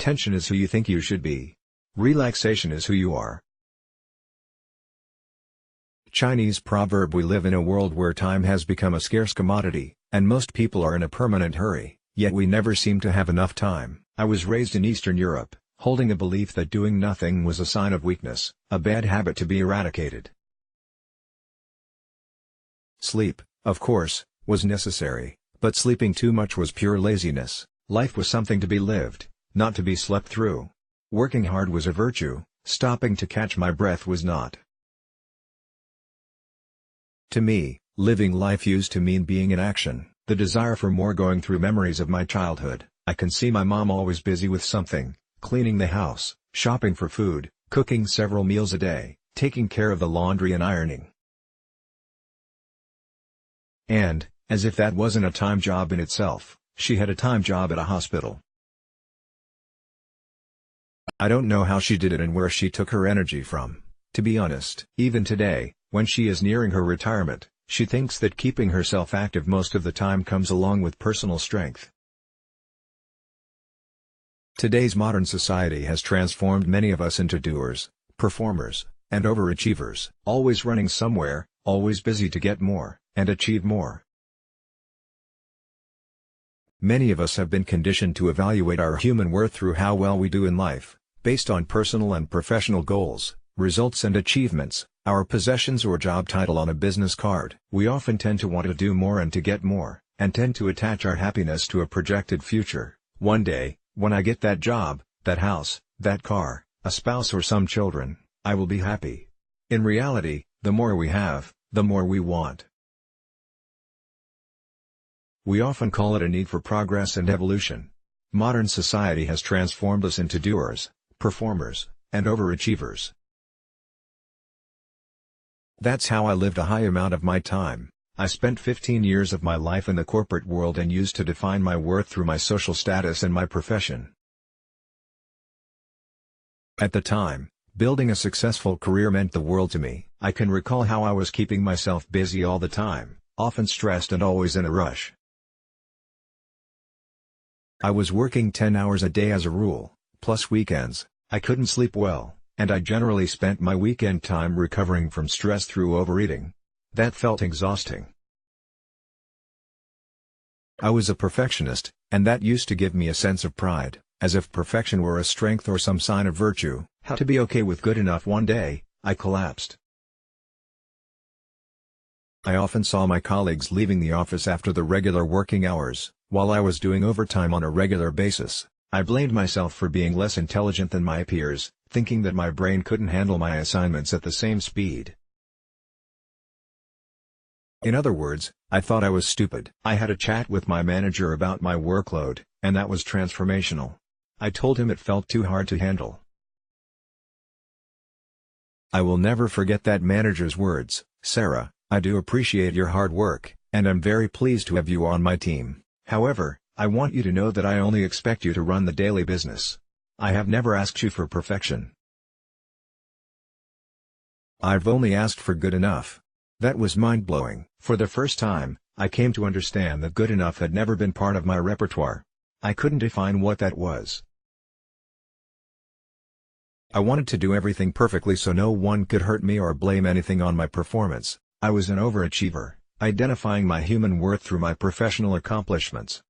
Attention is who you think you should be. Relaxation is who you are. Chinese proverb: we live in a world where time has become a scarce commodity, and most people are in a permanent hurry, yet we never seem to have enough time. I was raised in Eastern Europe, holding a belief that doing nothing was a sign of weakness, a bad habit to be eradicated. Sleep, of course, was necessary, but sleeping too much was pure laziness. Life was something to be lived, not to be slept through. Working hard was a virtue, stopping to catch my breath was not. To me, living life used to mean being in action, the desire for more. Going through memories of my childhood, I can see my mom always busy with something, cleaning the house, shopping for food, cooking several meals a day, taking care of the laundry and ironing. And, as if that wasn't a time job in itself, she had a time job at a hospital. I don't know how she did it and where she took her energy from, to be honest. Even today, when she is nearing her retirement, she thinks that keeping herself active most of the time comes along with personal strength. Today's modern society has transformed many of us into doers, performers, and overachievers, always running somewhere, always busy to get more, and achieve more. Many of us have been conditioned to evaluate our human worth through how well we do in life, based on personal and professional goals, results and achievements, our possessions or job title on a business card. We often tend to want to do more and to get more, and tend to attach our happiness to a projected future. One day, when I get that job, that house, that car, a spouse or some children, I will be happy. In reality, the more we have, the more we want. We often call it a need for progress and evolution. Modern society has transformed us into doers, performers, and overachievers. That's how I lived a high amount of my time. I spent 15 years of my life in the corporate world and used to define my worth through my social status and my profession. At the time, building a successful career meant the world to me. I can recall how I was keeping myself busy all the time, often stressed and always in a rush. I was working 10 hours a day as a rule, plus weekends. I couldn't sleep well, and I generally spent my weekend time recovering from stress through overeating. That felt exhausting. I was a perfectionist, and that used to give me a sense of pride, as if perfection were a strength or some sign of virtue. How to be okay with good enough. One day, I collapsed. I often saw my colleagues leaving the office after the regular working hours, while I was doing overtime on a regular basis. I blamed myself for being less intelligent than my peers, thinking that my brain couldn't handle my assignments at the same speed. In other words, I thought I was stupid. I had a chat with my manager about my workload, and that was transformational. I told him it felt too hard to handle. I will never forget that manager's words, "Sarah, I do appreciate your hard work, and I'm very pleased to have you on my team. However, I want you to know that I only expect you to run the daily business. I have never asked you for perfection. I've only asked for good enough." That was mind-blowing. For the first time, I came to understand that good enough had never been part of my repertoire. I couldn't define what that was. I wanted to do everything perfectly so no one could hurt me or blame anything on my performance. I was an overachiever, identifying my human worth through my professional accomplishments.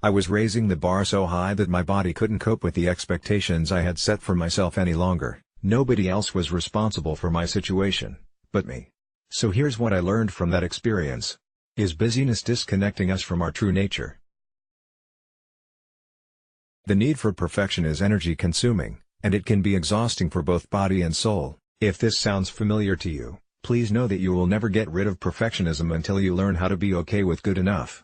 I was raising the bar so high that my body couldn't cope with the expectations I had set for myself any longer. Nobody else was responsible for my situation, but me. So here's what I learned from that experience. Is busyness disconnecting us from our true nature? The need for perfection is energy-consuming, and it can be exhausting for both body and soul. If this sounds familiar to you, please know that you will never get rid of perfectionism until you learn how to be okay with good enough.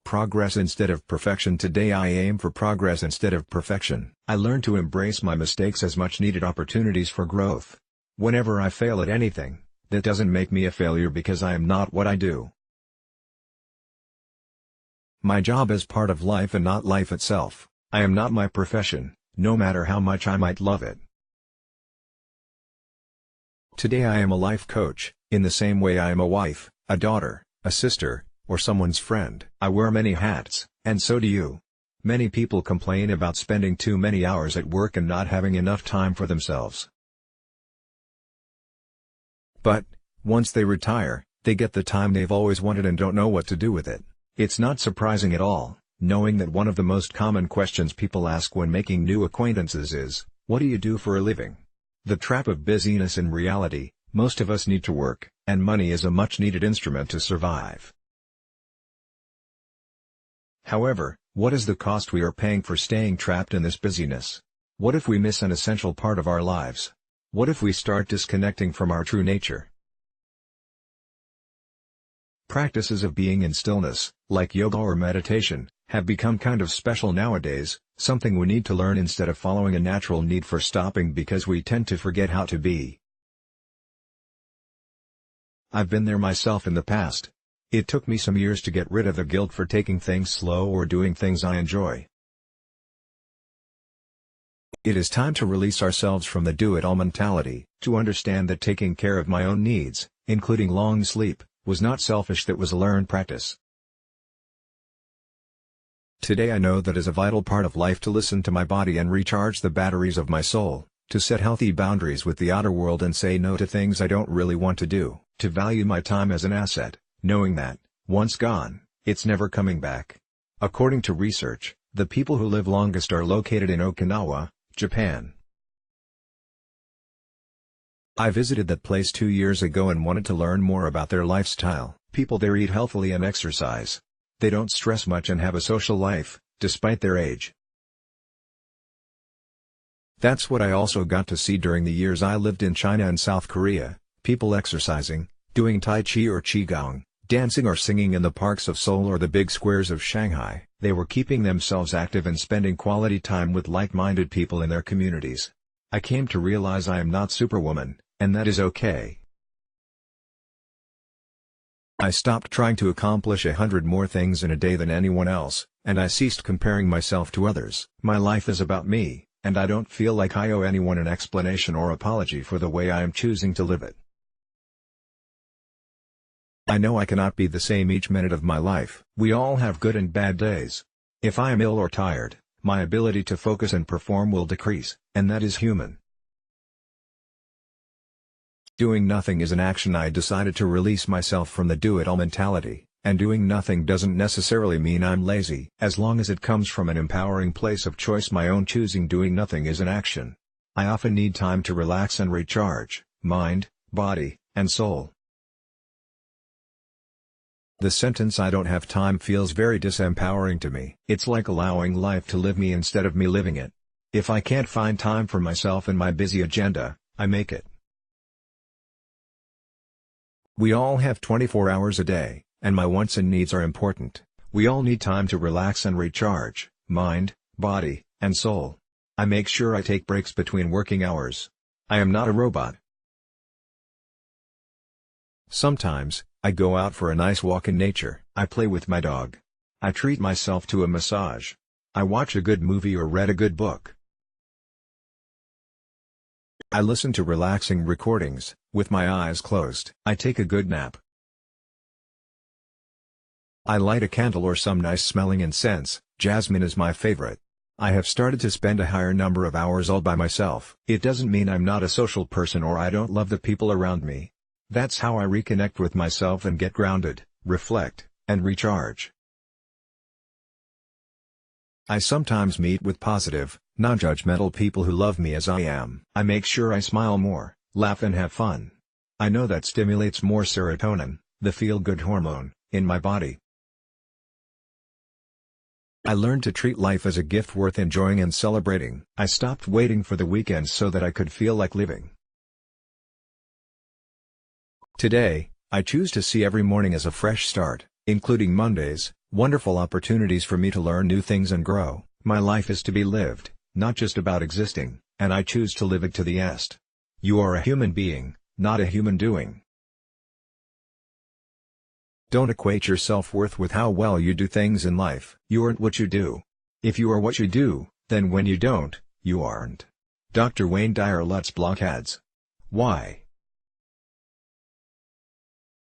Progress instead of perfection. Today I aim for progress instead of perfection. I learn to embrace my mistakes as much-needed opportunities for growth. Whenever I fail at anything, that doesn't make me a failure because I am not what I do. My job is part of life and not life itself. I am not my profession, no matter how much I might love it. Today I am a life coach, in the same way I am a wife, a daughter, a sister, or someone's friend. I wear many hats, and so do you. Many people complain about spending too many hours at work and not having enough time for themselves. But, once they retire, they get the time they've always wanted and don't know what to do with it. It's not surprising at all, knowing that one of the most common questions people ask when making new acquaintances is, "What do you do for a living?" The trap of busyness. In reality, most of us need to work, and money is a much-needed instrument to survive. However, what is the cost we are paying for staying trapped in this busyness? What if we miss an essential part of our lives? What if we start disconnecting from our true nature? Practices of being in stillness, like yoga or meditation, have become kind of special nowadays, something we need to learn instead of following a natural need for stopping because we tend to forget how to be. I've been there myself in the past. It took me some years to get rid of the guilt for taking things slow or doing things I enjoy. It is time to release ourselves from the do-it-all mentality, to understand that taking care of my own needs, including long sleep, was not selfish. That was a learned practice. Today I know that is a vital part of life, to listen to my body and recharge the batteries of my soul, to set healthy boundaries with the outer world and say no to things I don't really want to do, to value my time as an asset, knowing that, once gone, it's never coming back. According to research, the people who live longest are located in Okinawa, Japan. I visited that place 2 years ago and wanted to learn more about their lifestyle. People there eat healthily and exercise. They don't stress much and have a social life, despite their age. That's what I also got to see during the years I lived in China and South Korea: people exercising, doing Tai Chi or Qigong, dancing or singing in the parks of Seoul or the big squares of Shanghai. They were keeping themselves active and spending quality time with like-minded people in their communities. I came to realize I am not Superwoman, and that is okay. I stopped trying to accomplish 100 more things in a day than anyone else, and I ceased comparing myself to others. My life is about me, and I don't feel like I owe anyone an explanation or apology for the way I am choosing to live it. I know I cannot be the same each minute of my life. We all have good and bad days. If I am ill or tired, my ability to focus and perform will decrease, and that is human. Doing nothing is an action. I decided to release myself from the do-it-all mentality, and doing nothing doesn't necessarily mean I'm lazy. As long as it comes from an empowering place of choice, my own choosing, doing nothing is an action. I often need time to relax and recharge, mind, body, and soul. The sentence "I don't have time" feels very disempowering to me. It's like allowing life to live me instead of me living it. If I can't find time for myself in my busy agenda, I make it. We all have 24 hours a day, and my wants and needs are important. We all need time to relax and recharge, mind, body, and soul. I make sure I take breaks between working hours. I am not a robot. Sometimes, I go out for a nice walk in nature. I play with my dog. I treat myself to a massage. I watch a good movie or read a good book. I listen to relaxing recordings, with my eyes closed. I take a good nap. I light a candle or some nice smelling incense. Jasmine is my favorite. I have started to spend a higher number of hours all by myself. It doesn't mean I'm not a social person or I don't love the people around me. That's how I reconnect with myself and get grounded, reflect, and recharge. I sometimes meet with positive, non-judgmental people who love me as I am. I make sure I smile more, laugh and have fun. I know that stimulates more serotonin, the feel-good hormone, in my body. I learned to treat life as a gift worth enjoying and celebrating. I stopped waiting for the weekends so that I could feel like living. Today, I choose to see every morning as a fresh start, including Mondays, wonderful opportunities for me to learn new things and grow. My life is to be lived, not just about existing, and I choose to live it to the est. You are a human being, not a human doing. Don't equate your self-worth with how well you do things in life. You aren't what you do. If you are what you do, then when you don't, you aren't. Dr. Wayne Dyer Lutz Blockheads. Why?